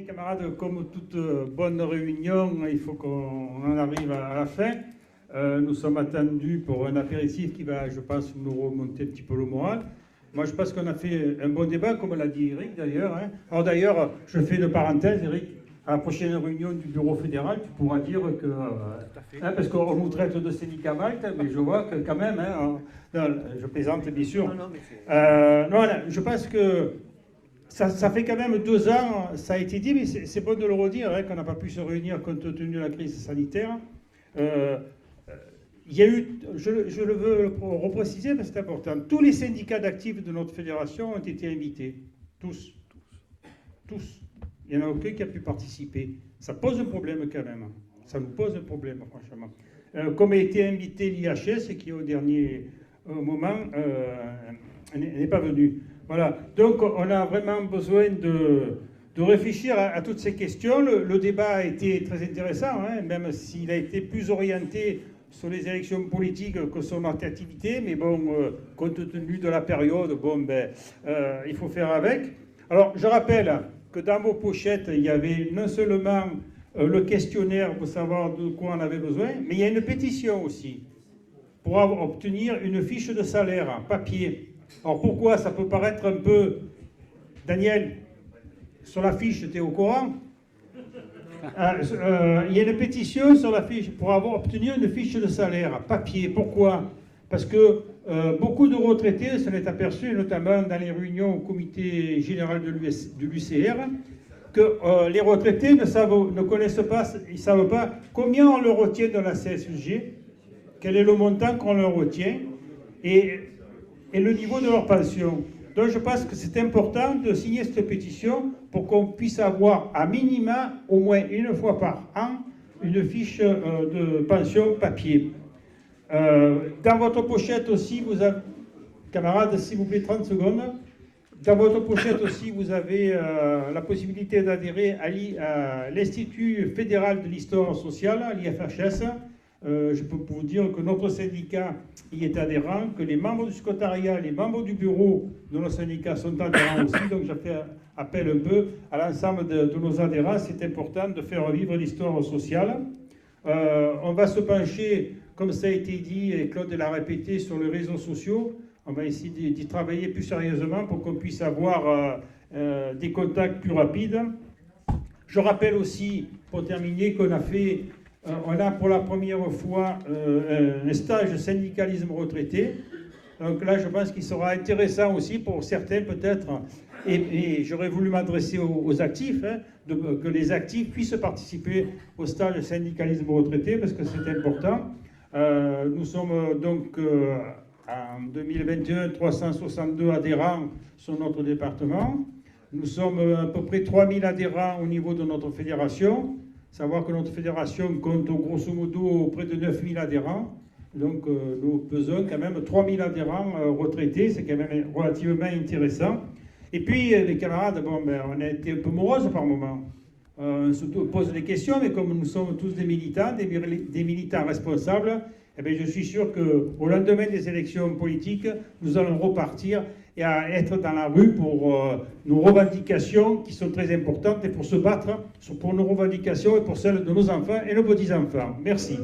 camarades, comme toute bonne réunion, il faut qu'on en arrive à la fin. Nous sommes attendus pour un apéritif qui va, je pense, nous remonter un petit peu le moral. Moi, je pense qu'on a fait un bon débat, comme l'a dit Eric, d'ailleurs. Hein. Alors, d'ailleurs, je fais une parenthèse, Eric. À la prochaine réunion du bureau fédéral, tu pourras dire que... hein, parce qu'on nous traite de syndicat Malte, mais je vois que quand même... Hein, non, je plaisante, bien sûr. Non, je pense que ça fait quand même 2 ans, ça a été dit, mais c'est bon de le redire, hein, qu'on n'a pas pu se réunir compte tenu de la crise sanitaire. Il y a eu, je le veux repréciser parce que c'est important, tous les syndicats d'actifs de notre fédération ont été invités. Tous. Il n'y en a aucun qui a pu participer. Ça pose un problème quand même. Ça nous pose un problème, franchement. Comme a été invité l'IHS, qui au dernier moment n'est pas venu. Voilà. Donc on a vraiment besoin de réfléchir à toutes ces questions. Le débat a été très intéressant, hein, même s'il a été plus orienté sur les élections politiques que sur notre activité. Mais bon, compte tenu de la période, il faut faire avec. Alors, je rappelle que dans vos pochettes, il y avait non seulement le questionnaire pour savoir de quoi on avait besoin, mais il y a une pétition aussi pour obtenir une fiche de salaire papier. Alors pourquoi ça peut paraître un peu... Daniel, sur la fiche, tu es au courant? Il y a une pétition sur la fiche pour obtenir une fiche de salaire papier. Pourquoi? Parce que beaucoup de retraités s'en est aperçu, notamment dans les réunions au comité général de l'UCR, que les retraités ne connaissent pas, ils ne savent pas combien on leur retient de la CSG, quel est le montant qu'on leur retient et le niveau de leur pension. Donc je pense que c'est important de signer cette pétition pour qu'on puisse avoir à minima, au moins une fois par an, une fiche de pension papier. Dans votre pochette aussi, vous avez, camarades, s'il vous plaît, 30 secondes. Dans votre pochette aussi, vous avez la possibilité d'adhérer à l'Institut fédéral de l'histoire sociale, l'IFHS. Je peux vous dire que notre syndicat y est adhérent, que les membres du secrétariat, les membres du bureau de nos syndicats sont adhérents aussi. Donc je fais appel un peu à l'ensemble de nos adhérents. C'est important de faire vivre l'histoire sociale. On va se pencher, comme ça a été dit, et Claude l'a répété, sur les réseaux sociaux. On va essayer d'y travailler plus sérieusement pour qu'on puisse avoir des contacts plus rapides. Je rappelle aussi, pour terminer, qu'on a fait, on a pour la première fois un stage de syndicalisme retraité. Donc là, je pense qu'il sera intéressant aussi pour certains peut-être, et j'aurais voulu m'adresser aux actifs, hein, que les actifs puissent participer au stage de syndicalisme retraité, parce que c'est important. Nous sommes donc en 2021 362 adhérents sur notre département. Nous sommes à peu près 3000 adhérents au niveau de notre fédération. Savoir que notre fédération compte grosso modo près de 9000 adhérents. Donc nous pesons quand même 3000 adhérents retraités. C'est quand même relativement intéressant. Et puis les camarades, on a été un peu moroses par moments. On se pose des questions, mais comme nous sommes tous des militants, des militants responsables, eh bien, je suis sûr qu'au lendemain des élections politiques, nous allons repartir et à être dans la rue pour nos revendications qui sont très importantes et pour se battre pour nos revendications et pour celles de nos enfants et nos petits-enfants. Merci.